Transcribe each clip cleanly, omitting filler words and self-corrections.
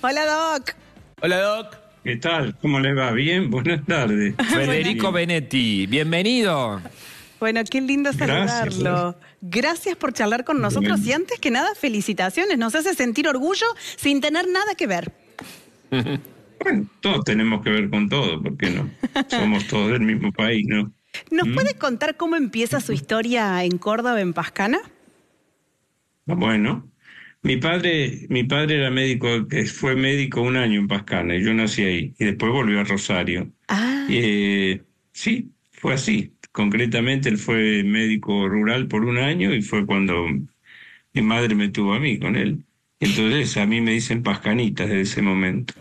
Hola, Doc. Hola, Doc. ¿Qué tal? ¿Cómo les va? ¿Bien? Buenas tardes. Federico Benetti, bienvenido. Bueno, qué lindo Gracias. saludarlo. Gracias por charlar con nosotros Bueno. y antes que nada, felicitaciones. Nos hace sentir orgullo sin tener nada que ver. Bueno, todos tenemos que ver con todo, ¿por qué no? Somos todos del mismo país, ¿no? ¿Nos puede contar cómo empieza su historia en Córdoba, en Pascana? Bueno, mi padre era médico, fue médico un año en Pascana, y yo nací ahí, y después volvió a Rosario. Ah, Sí, fue así. Concretamente, él fue médico rural por un año y fue cuando mi madre me tuvo a mí con él. Entonces a mí me dicen Pascanita desde ese momento.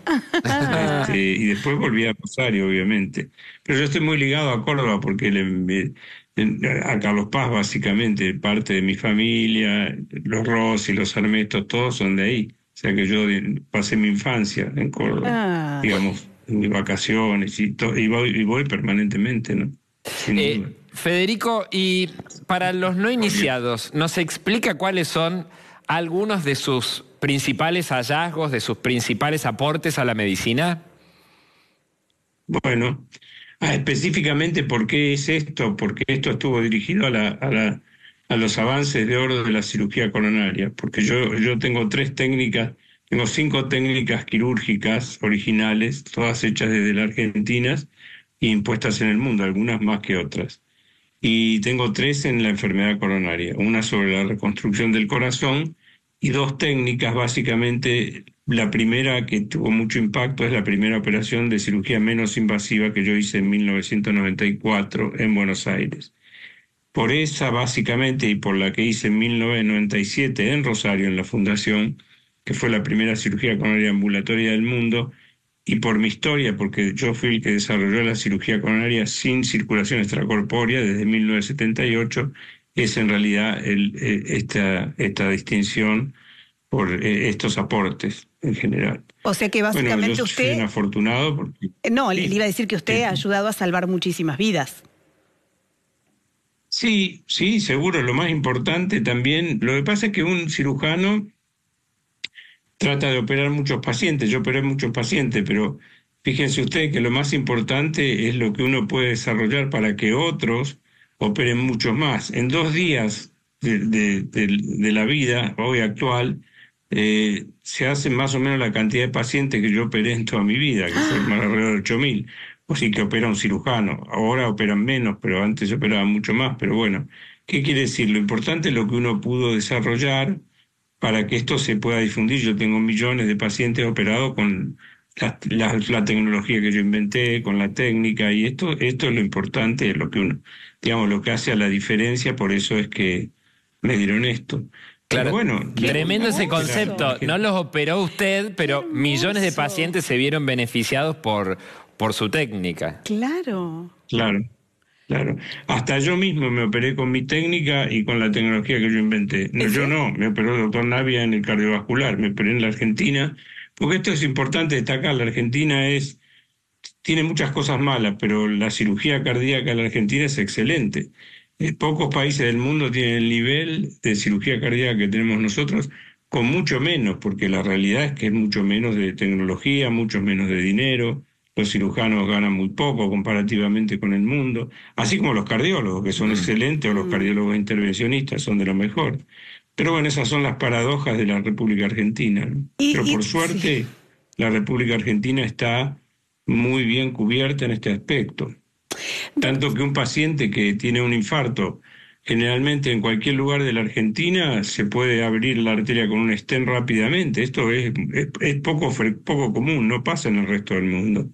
Y después volví a Rosario, obviamente. Pero yo estoy muy ligado a Córdoba porque a Carlos Paz, básicamente, parte de mi familia, los Rossi, los Sarmientos, todos son de ahí. O sea que yo pasé mi infancia en Córdoba, digamos, en mis vacaciones y voy permanentemente, ¿no? Sin duda. Federico, y para los no iniciados, ¿nos explica cuáles son algunos de sus principales hallazgos, de sus principales aportes a la medicina? Bueno, específicamente por qué es esto, porque esto estuvo dirigido a los avances de oro de la cirugía coronaria, porque yo tengo tengo 5 técnicas quirúrgicas originales, todas hechas desde la Argentina y impuestas en el mundo, algunas más que otras. Y tengo 3 en la enfermedad coronaria, una sobre la reconstrucción del corazón y 2 técnicas, básicamente. La primera que tuvo mucho impacto es la primera operación de cirugía menos invasiva que yo hice en 1994 en Buenos Aires. Por esa, básicamente, y por la que hice en 1997 en Rosario, en la Fundación, que fue la primera cirugía coronaria ambulatoria del mundo, y por mi historia, porque yo fui el que desarrolló la cirugía coronaria sin circulación extracorpórea desde 1978, es en realidad esta distinción por estos aportes en general. o sea que Bueno, básicamente yo soy un usted... afortunado porque... No, le Sí, iba a decir que usted ha ayudado a salvar muchísimas vidas. sí, sí, seguro. Lo más importante también, lo que pasa es que un cirujano trata de operar muchos pacientes. Yo operé muchos pacientes, pero fíjense ustedes que lo más importante es lo que uno puede desarrollar para que otros operen muchos más. En 2 días de la vida hoy actual, se hace más o menos la cantidad de pacientes que yo operé en toda mi vida, que fueron alrededor de 8.000. O sí que opera un cirujano. Ahora operan menos, pero antes se operaban mucho más. Pero bueno, ¿qué quiere decir? Lo importante es lo que uno pudo desarrollar para que esto se pueda difundir. Yo tengo millones de pacientes operados con la tecnología que yo inventé, con la técnica, y esto es lo importante, es lo que uno, digamos, lo que hace a la diferencia, por eso es que me dieron esto. Pero Claro, bueno, tremendo ese hermoso. concepto. No los operó usted, pero millones de pacientes se vieron beneficiados por su técnica. Claro. claro. Claro, hasta yo mismo me operé con mi técnica y con la tecnología que yo inventé. No, yo no, me operó el doctor Navia en el cardiovascular, me operé en la Argentina, porque esto es importante destacar, la Argentina tiene muchas cosas malas, pero la cirugía cardíaca en la Argentina es excelente. Pocos países del mundo tienen el nivel de cirugía cardíaca que tenemos nosotros, con mucho menos, porque la realidad es que es mucho menos de tecnología, mucho menos de dinero. Los cirujanos ganan muy poco comparativamente con el mundo, así como los cardiólogos, que son excelentes, o los cardiólogos intervencionistas son de lo mejor. Pero bueno, esas son las paradojas de la República Argentina, ¿no? Pero por suerte, Sí. la República Argentina está muy bien cubierta en este aspecto. Tanto que un paciente que tiene un infarto, generalmente en cualquier lugar de la Argentina se puede abrir la arteria con un stent rápidamente. Esto es poco común, no pasa en el resto del mundo.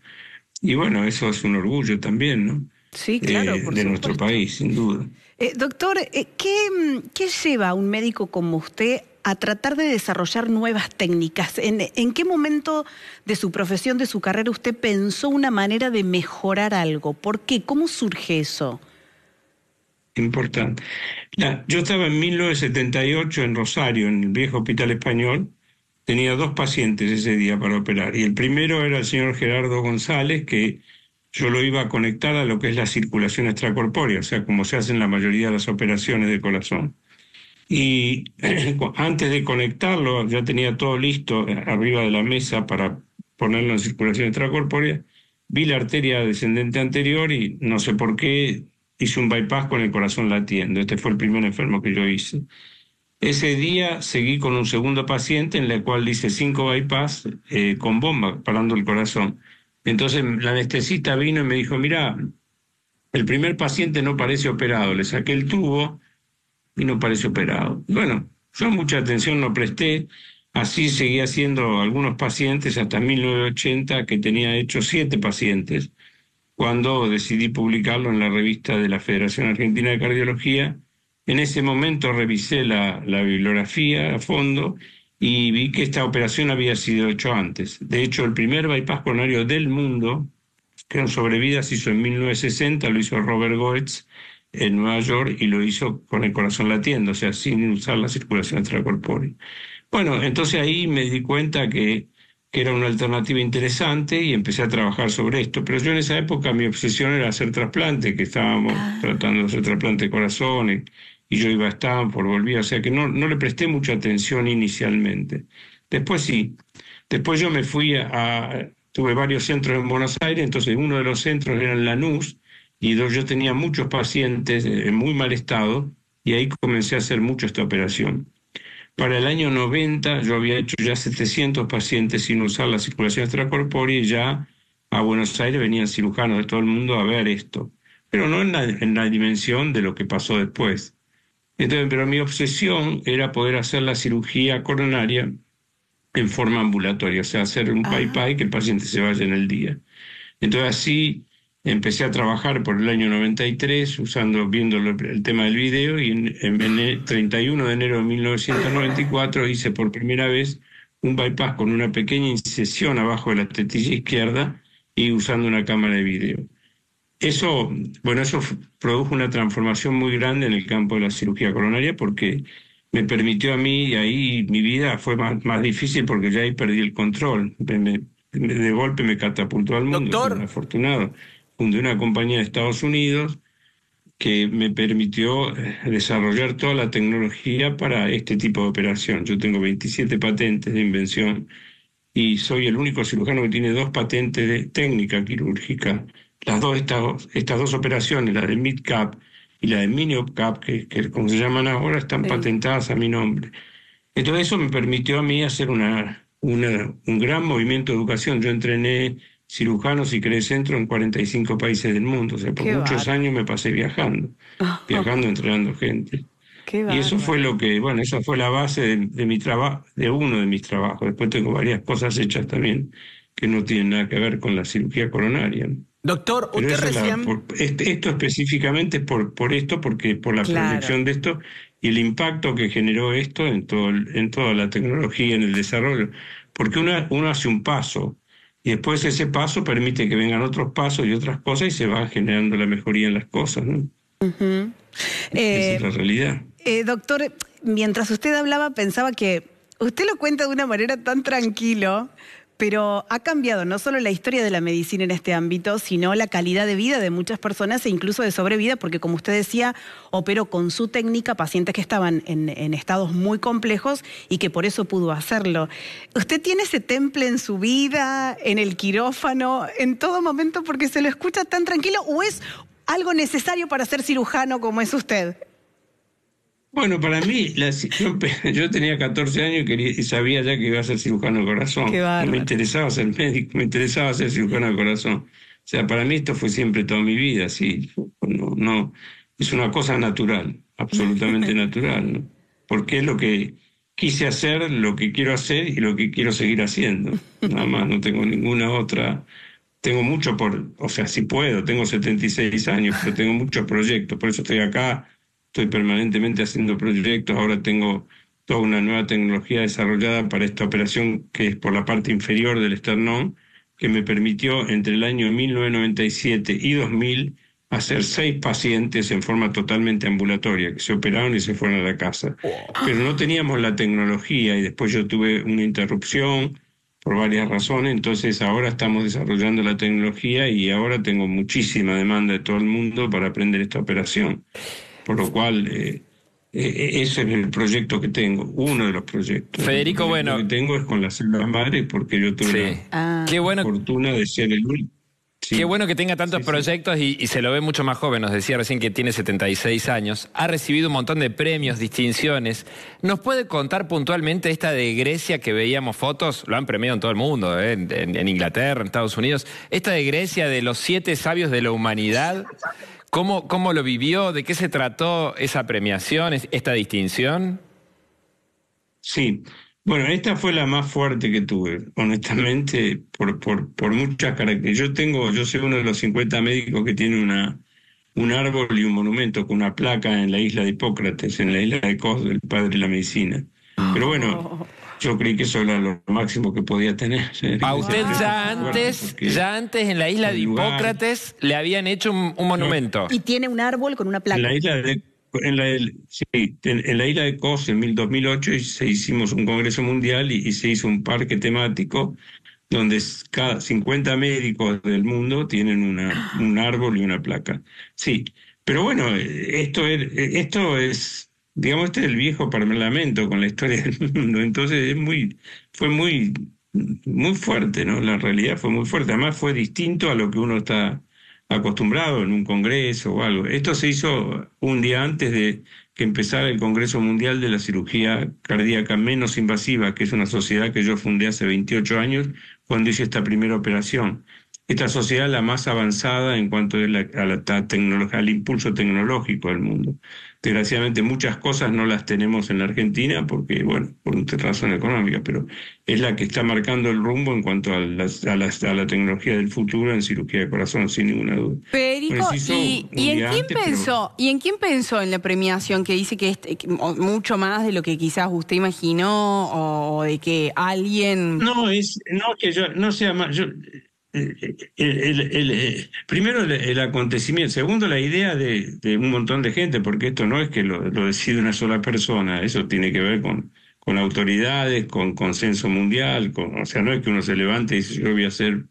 Y bueno, eso es un orgullo también, ¿no? Sí, claro, por De nuestro supuesto. país, sin duda. Doctor, ¿qué lleva a un médico como usted a tratar de desarrollar nuevas técnicas? ¿En qué momento de su profesión, de su carrera, usted pensó una manera de mejorar algo? ¿Por qué? ¿Cómo surge eso? Importante. Yo estaba en 1978 en Rosario, en el viejo Hospital Español. Tenía 2 pacientes ese día para operar. Y el primero era el señor Gerardo González, que yo lo iba a conectar a lo que es la circulación extracorpórea, o sea, como se hacen la mayoría de las operaciones de corazón. Y antes de conectarlo, ya tenía todo listo arriba de la mesa para ponerlo en circulación extracorpórea. Vi la arteria descendente anterior y no sé por qué hice un bypass con el corazón latiendo. Este fue el primer enfermo que yo hice. Ese día seguí con un segundo paciente en el cual hice 5 bypass con bomba, parando el corazón. Entonces la anestesista vino y me dijo, mira, el primer paciente no parece operado. Le saqué el tubo y no parece operado. Bueno, yo mucha atención no presté. Así seguí haciendo algunos pacientes hasta 1980, que tenía hecho 7 pacientes, cuando decidí publicarlo en la revista de la Federación Argentina de Cardiología. En ese momento revisé la bibliografía a fondo y vi que esta operación había sido hecha antes. De hecho, el primer bypass coronario del mundo, que en sobrevidas se hizo en 1960, lo hizo Robert Goetz en Nueva York y lo hizo con el corazón latiendo, o sea, sin usar la circulación extracorpórea. Bueno, entonces ahí me di cuenta que era una alternativa interesante y empecé a trabajar sobre esto. Pero yo en esa época mi obsesión era hacer trasplante, que estábamos tratando de hacer trasplante de corazón y yo iba a Stanford, volvía, o sea que no le presté mucha atención inicialmente. Después sí, después yo me fui tuve varios centros en Buenos Aires, entonces uno de los centros era en Lanús y yo tenía muchos pacientes en muy mal estado y ahí comencé a hacer mucho esta operación. Para el año 90 yo había hecho ya 700 pacientes sin usar la circulación extracorpórea y ya a Buenos Aires venían cirujanos de todo el mundo a ver esto, pero no en la dimensión de lo que pasó después. Entonces, pero mi obsesión era poder hacer la cirugía coronaria en forma ambulatoria, o sea, hacer un bypass y que el paciente se vaya en el día. Entonces así empecé a trabajar por el año 93, viendo el tema del video, y en el 31 de enero de 1994 hice por primera vez un bypass con una pequeña incisión abajo de la tetilla izquierda y usando una cámara de video. Eso produjo una transformación muy grande en el campo de la cirugía coronaria porque me permitió a mí, y ahí mi vida fue más difícil porque ya ahí perdí el control. De golpe me catapultó al mundo. Doctor. Fui un afortunado. Fundé una compañía de Estados Unidos que me permitió desarrollar toda la tecnología para este tipo de operación. Yo tengo 27 patentes de invención y soy el único cirujano que tiene 2 patentes de técnica quirúrgica. Estas dos operaciones, la del mid-cap y la del mini-cap, que como se llaman ahora, están patentadas a mi nombre. Entonces eso me permitió a mí hacer un gran movimiento de educación. Yo entrené cirujanos y creé centros en 45 países del mundo. O sea, por muchos años me pasé viajando, entrenando gente. Y eso fue esa fue la base de mi trabajo, de uno de mis trabajos. Después tengo varias cosas hechas también que no tienen nada que ver con la cirugía coronaria. Doctor, Pero usted recién... esto específicamente por la proyección de esto y el impacto que generó esto en toda la tecnología, en el desarrollo. Porque uno hace un paso y después ese paso permite que vengan otros pasos y otras cosas y se va generando la mejoría en las cosas, ¿no? Esa es la realidad. Doctor, mientras usted hablaba pensaba que usted lo cuenta de una manera tan tranquilo, pero ha cambiado no solo la historia de la medicina en este ámbito, sino la calidad de vida de muchas personas e incluso de sobrevida, porque como usted decía, operó con su técnica pacientes que estaban en estados muy complejos y que por eso pudo hacerlo. ¿Usted tiene ese temple en su vida, en el quirófano, en todo momento porque se lo escucha tan tranquilo o es algo necesario para ser cirujano como es usted? Bueno, para mí, yo tenía 14 años y sabía ya que iba a ser cirujano de corazón. No me interesaba ser médico, me interesaba ser cirujano de corazón. O sea, para mí esto fue siempre toda mi vida, así. No, es una cosa natural, absolutamente natural, ¿no? Porque es lo que quise hacer, lo que quiero hacer y lo que quiero seguir haciendo. Nada más, no tengo ninguna otra. Tengo mucho sí puedo, tengo 76 años, pero tengo muchos proyectos, por eso estoy acá. Estoy permanentemente haciendo proyectos, ahora tengo toda una nueva tecnología desarrollada para esta operación que es por la parte inferior del esternón, que me permitió entre el año 1997 y 2000 hacer 6 pacientes en forma totalmente ambulatoria, que se operaron y se fueron a la casa. Pero no teníamos la tecnología y después yo tuve una interrupción por varias razones, entonces ahora estamos desarrollando la tecnología y ahora tengo muchísima demanda de todo el mundo para aprender esta operación. Por lo cual ese es el proyecto que tengo, uno de los proyectos. Federico, el bueno. que tengo es con las células madre, porque yo tuve Qué bueno. la fortuna de ser el único. Sí. Qué bueno que tenga tantos proyectos y se lo ve mucho más joven. Nos decía recién que tiene 76 años. Ha recibido un montón de premios, distinciones. ¿Nos puede contar puntualmente esta de Grecia que veíamos fotos? Lo han premiado en todo el mundo, en Inglaterra, en Estados Unidos. Esta de Grecia de los 7 sabios de la humanidad. ¿Cómo lo vivió? ¿De qué se trató esa premiación, esta distinción? Sí. Bueno, esta fue la más fuerte que tuve, honestamente, por muchas características. Yo soy uno de los 50 médicos que tiene un árbol y un monumento con una placa en la isla de Hipócrates, en la isla de Kos, del padre de la medicina. Pero bueno, yo creí que eso era lo máximo que podía tener. A usted ya antes en la isla de Hipócrates le habían hecho un monumento. Y tiene un árbol con una placa. En la isla de Kos en 2008 se hicimos un congreso mundial y se hizo un parque temático donde cada 50 médicos del mundo tienen un árbol y una placa. Sí, pero bueno, esto es, digamos, este es el viejo parlamento con la historia del mundo, entonces fue muy fuerte, ¿no? La realidad fue muy fuerte, además fue distinto a lo que uno está acostumbrado en un congreso o algo. Esto se hizo un día antes de que empezara el Congreso Mundial de la Cirugía Cardíaca Menos Invasiva, que es una sociedad que yo fundé hace 28 años cuando hice esta primera operación. Esta sociedad es la más avanzada en cuanto al impulso tecnológico del mundo. Desgraciadamente muchas cosas no las tenemos en la Argentina porque, bueno, por una razón económica, pero es la que está marcando el rumbo en cuanto a la tecnología del futuro en cirugía de corazón, sin ninguna duda. Federico, ¿y en quién pensó en la premiación que dice que es mucho más de lo que quizás usted imaginó o de que alguien... Primero el acontecimiento, segundo la idea de un montón de gente, porque esto no es que lo decide una sola persona, eso tiene que ver con autoridades, con consenso mundial, o sea, no es que uno se levante y dice yo voy a hacer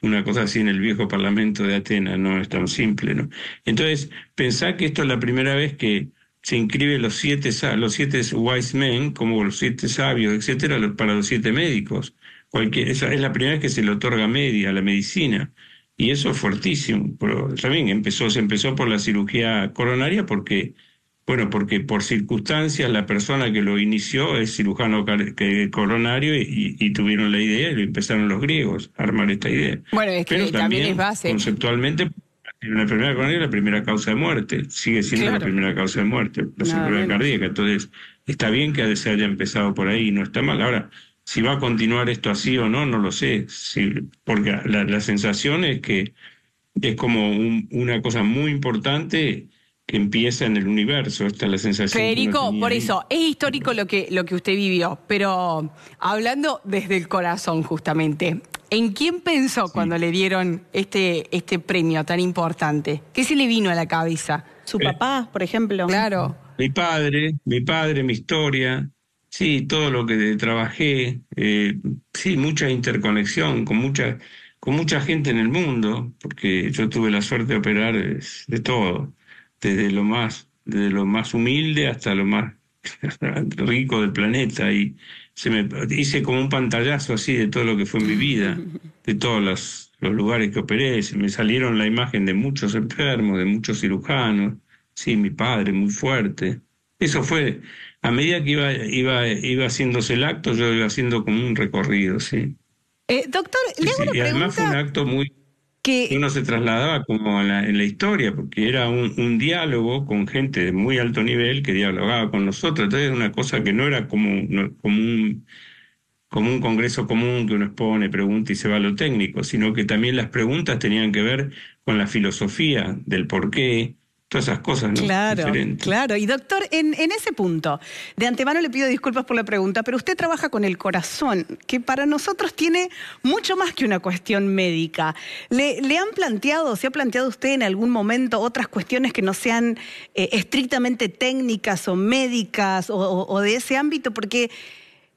una cosa así en el viejo Parlamento de Atenas, no es tan simple, ¿no? Entonces, pensá que esto es la primera vez que se inscriben los siete wise men, como los 7 sabios, etcétera, para los 7 médicos. Esa es la primera vez que se le otorga a la medicina, y eso es fuertísimo. Pero también se empezó por la cirugía coronaria porque por circunstancias la persona que lo inició es cirujano coronario y tuvieron la idea y lo empezaron los griegos a armar esta idea. Bueno, es que pero también es base. Conceptualmente, la enfermedad coronaria es la primera causa de muerte, sigue siendo la primera causa de muerte, la cirugía cardíaca. Entonces, está bien que se haya empezado por ahí, no está mal. Ahora, si va a continuar esto así o no, no lo sé, porque la sensación es que es como una cosa muy importante que empieza en el universo. Esta es la sensación. Federico, por eso, es histórico lo que usted vivió, pero hablando desde el corazón justamente, ¿en quién pensó cuando le dieron este premio tan importante? ¿Qué se le vino a la cabeza? ¿Su papá, por ejemplo? Claro. Mi padre, mi historia. Sí, todo lo que trabajé, sí, mucha interconexión con mucha gente en el mundo, porque yo tuve la suerte de operar de todo, desde lo más humilde hasta lo más rico del planeta, y hice como un pantallazo así de todo lo que fue mi vida, de todos los lugares que operé. Me salieron la imagen de muchos enfermos, de muchos cirujanos, sí, mi padre muy fuerte. Eso fue, a medida que iba haciéndose el acto, yo iba haciendo como un recorrido, sí. Doctor, le hago una pregunta. Y además fue un acto que uno se trasladaba como en la historia, porque era un diálogo con gente de muy alto nivel que dialogaba con nosotros. Entonces era una cosa que no era como un congreso común que uno expone, pregunta y se va a lo técnico, sino que también las preguntas tenían que ver con la filosofía del porqué, todas esas cosas, ¿no? Claro, diferentes. claro. Y doctor, en ese punto, de antemano le pido disculpas por la pregunta, pero usted trabaja con el corazón, que para nosotros tiene mucho más que una cuestión médica. ¿Le han planteado, se ha planteado usted en algún momento otras cuestiones que no sean estrictamente técnicas o médicas o de ese ámbito? Porque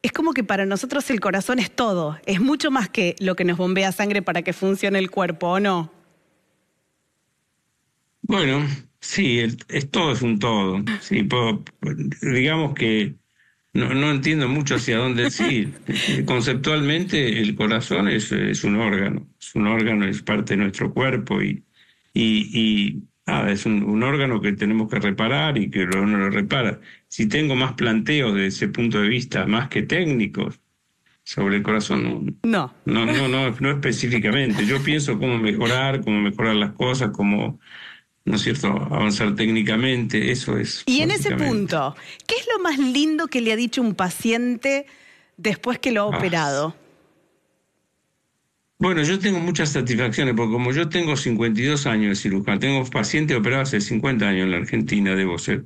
es como que para nosotros el corazón es todo, es mucho más que lo que nos bombea sangre para que funcione el cuerpo, ¿o no? Bueno, Sí, todo es un todo. Sí, digamos que no entiendo mucho hacia dónde sí. Conceptualmente, el corazón es un órgano. Es un órgano, es parte de nuestro cuerpo y nada, es un órgano que tenemos que reparar y que uno lo repara. Si tengo más planteos de ese punto de vista, más que técnicos, sobre el corazón, No. no específicamente. Yo pienso cómo mejorar las cosas, cómo, ¿no es cierto?, avanzar técnicamente, eso es. Y en ese básicamente. punto, ¿qué es lo más lindo que le ha dicho un paciente después que lo ha operado? Bueno, yo tengo muchas satisfacciones, porque como yo tengo 52 años de cirujano, tengo pacientes operados hace 50 años en la Argentina, debo ser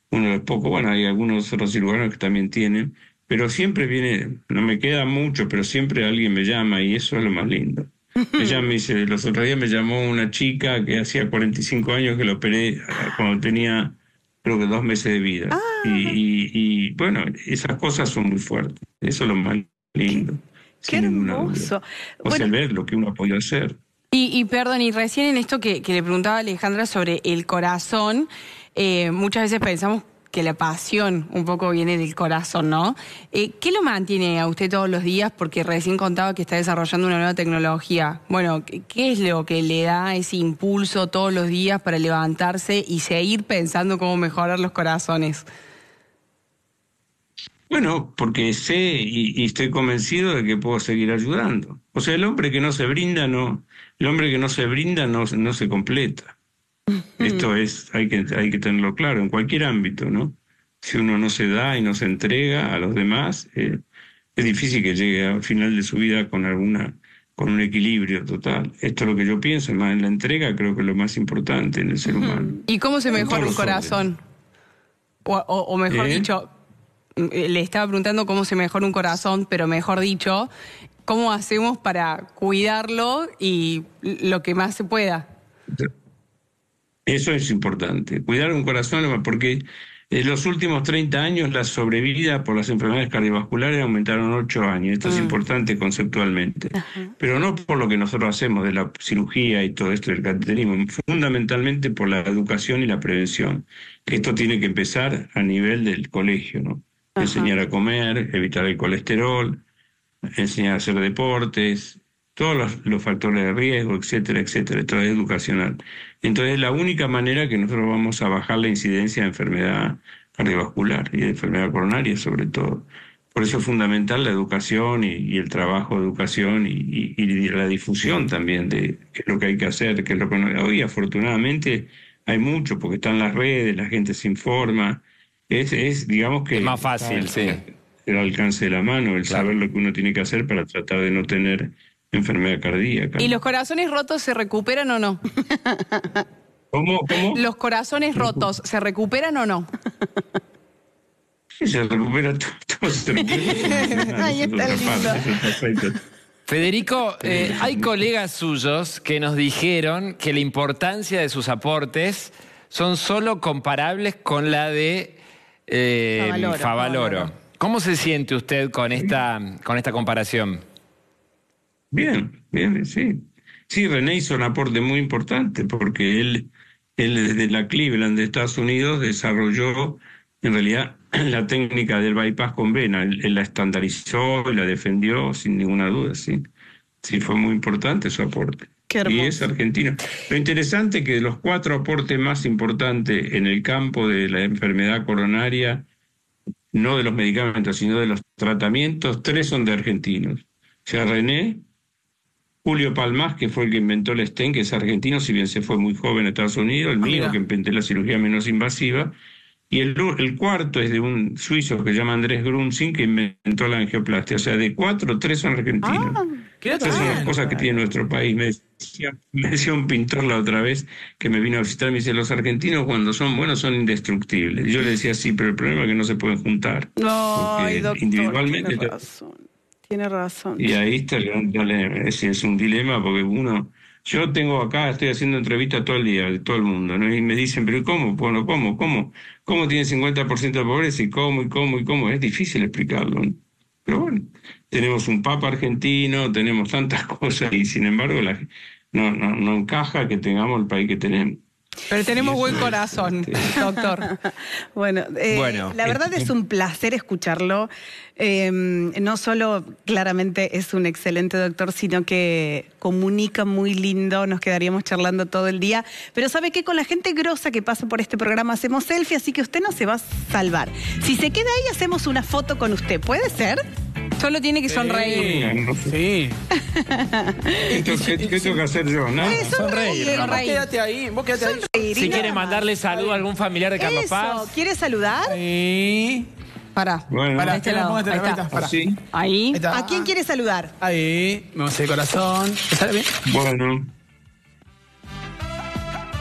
uno de los pocos, bueno, hay algunos otros cirujanos que también tienen, pero siempre viene, no me queda mucho, pero siempre alguien me llama y eso es lo más lindo. Me llama, dice, los otros días me llamó una chica que hacía 45 años que la operé cuando tenía, creo que 2 meses de vida. Y bueno, esas cosas son muy fuertes, eso es lo más lindo. Qué Sin ninguna duda. hermoso. O sea, el ver lo que uno ha podido hacer. Y perdón, y recién en esto que le preguntaba Alejandra sobre el corazón, muchas veces pensamos que la pasión un poco viene del corazón, ¿no? ¿Qué lo mantiene a usted todos los días? Porque recién contaba que está desarrollando una nueva tecnología. Bueno, ¿qué es lo que le da ese impulso todos los días para levantarse y seguir pensando cómo mejorar los corazones? Bueno, porque sé y estoy convencido de que puedo seguir ayudando. O sea, el hombre que no se brinda no se completa. Esto hay que tenerlo claro en cualquier ámbito, ¿no? Si uno no se da y no se entrega a los demás, es difícil que llegue al final de su vida con un equilibrio total. Esto es lo que yo pienso, más en la entrega creo que es lo más importante en el ser humano. ¿Y cómo se mejora un todos corazón? O mejor dicho, le estaba preguntando cómo se mejora un corazón, pero mejor dicho, ¿cómo hacemos para cuidarlo y lo que más se pueda? Eso es importante, cuidar un corazón, porque en los últimos 30 años la sobrevida por las enfermedades cardiovasculares aumentaron 8 años. Esto es importante conceptualmente, pero no por lo que nosotros hacemos de la cirugía y todo esto del cateterismo, fundamentalmente por la educación y la prevención, que esto tiene que empezar a nivel del colegio, ¿no? Enseñar a comer, evitar el colesterol, enseñar a hacer deportes, todos los factores de riesgo, etcétera, etcétera. Esto es educacional. Entonces, la única manera que nosotros vamos a bajar la incidencia de enfermedad cardiovascular y de enfermedad coronaria, sobre todo. Por eso es fundamental la educación y el trabajo de educación y la difusión también de qué es lo que hay que hacer, qué es lo que no. Hoy, afortunadamente, hay mucho, porque están las redes, la gente se informa. Digamos que... Es más fácil, sí. El alcance de la mano, el saber lo que uno tiene que hacer para tratar de no tener enfermedad cardíaca. ¿Y los corazones rotos se recuperan o no? ¿Cómo? ¿Los corazones rotos se recuperan o no? Sí, se recupera todo. Se recupera. Ahí está el lindo. Perfecto. Federico, hay colegas suyos que nos dijeron que la importancia de sus aportes son solo comparables con la de Favaloro. ¿Cómo se siente usted con esta comparación? Bien, sí. Sí, René hizo un aporte muy importante porque él desde la Cleveland de Estados Unidos desarrolló en realidad la técnica del bypass con vena. Él la estandarizó y la defendió sin ninguna duda, sí. Sí, fue muy importante su aporte. Qué hermoso. Y es argentino. Lo interesante es que de los 4 aportes más importantes en el campo de la enfermedad coronaria, no de los medicamentos, sino de los tratamientos, 3 son de argentinos. O sea, René, Julio Palmás, que fue el que inventó el stent, que es argentino, si bien se fue muy joven a Estados Unidos, el mío, que inventé la cirugía menos invasiva, y el cuarto es de un suizo que se llama Andrés Grunzing, que inventó la angioplastia. O sea, de 4, 3 son argentinos. Esas son las cosas que tiene nuestro país. Me decía un pintor la otra vez que me vino a visitar, me dice, los argentinos cuando son buenos son indestructibles. Y yo le decía, sí, pero el problema es que no se pueden juntar. Ay, doctor, individualmente tiene razón. Y ahí está el gran dilema. Es un dilema porque yo tengo acá, estoy haciendo entrevistas todo el día de todo el mundo, ¿no? Y me dicen, pero ¿cómo? Bueno, ¿cómo tiene 50% de pobreza? ¿Y cómo? Es difícil explicarlo, ¿no? Pero bueno, tenemos un papa argentino, tenemos tantas cosas y sin embargo no encaja que tengamos el país que tenemos. Pero tenemos buen corazón, doctor. Bueno, la verdad es un placer escucharlo. No solo claramente es un excelente doctor, sino que comunica muy lindo, nos quedaríamos charlando todo el día. Pero ¿sabe qué? Con la gente grosa que pasa por este programa hacemos selfie, así que usted no se va a salvar. Si se queda ahí, hacemos una foto con usted. ¿Puede ser? Solo tiene que sonreír. Sí. ¿Qué tengo que hacer yo? ¿No? Sonreír. Vos quédate ahí, Sonreír, Si y quiere nada mandarle más. saludo a algún familiar de Carlos Paz. ¿Quiere saludar? Ahí. Pará. Bueno, Pará, De este lado. póngate la Ahí está. vuelta, pará. así. Ahí. está. ¿A quién quiere saludar? Ahí. Me hace el corazón. ¿Sale bien? Bueno,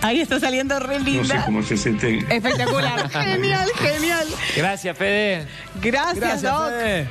Ahí está saliendo re no sé linda. cómo se siente. Espectacular. Genial, genial. Gracias, Fede. Gracias, Doc. Fede.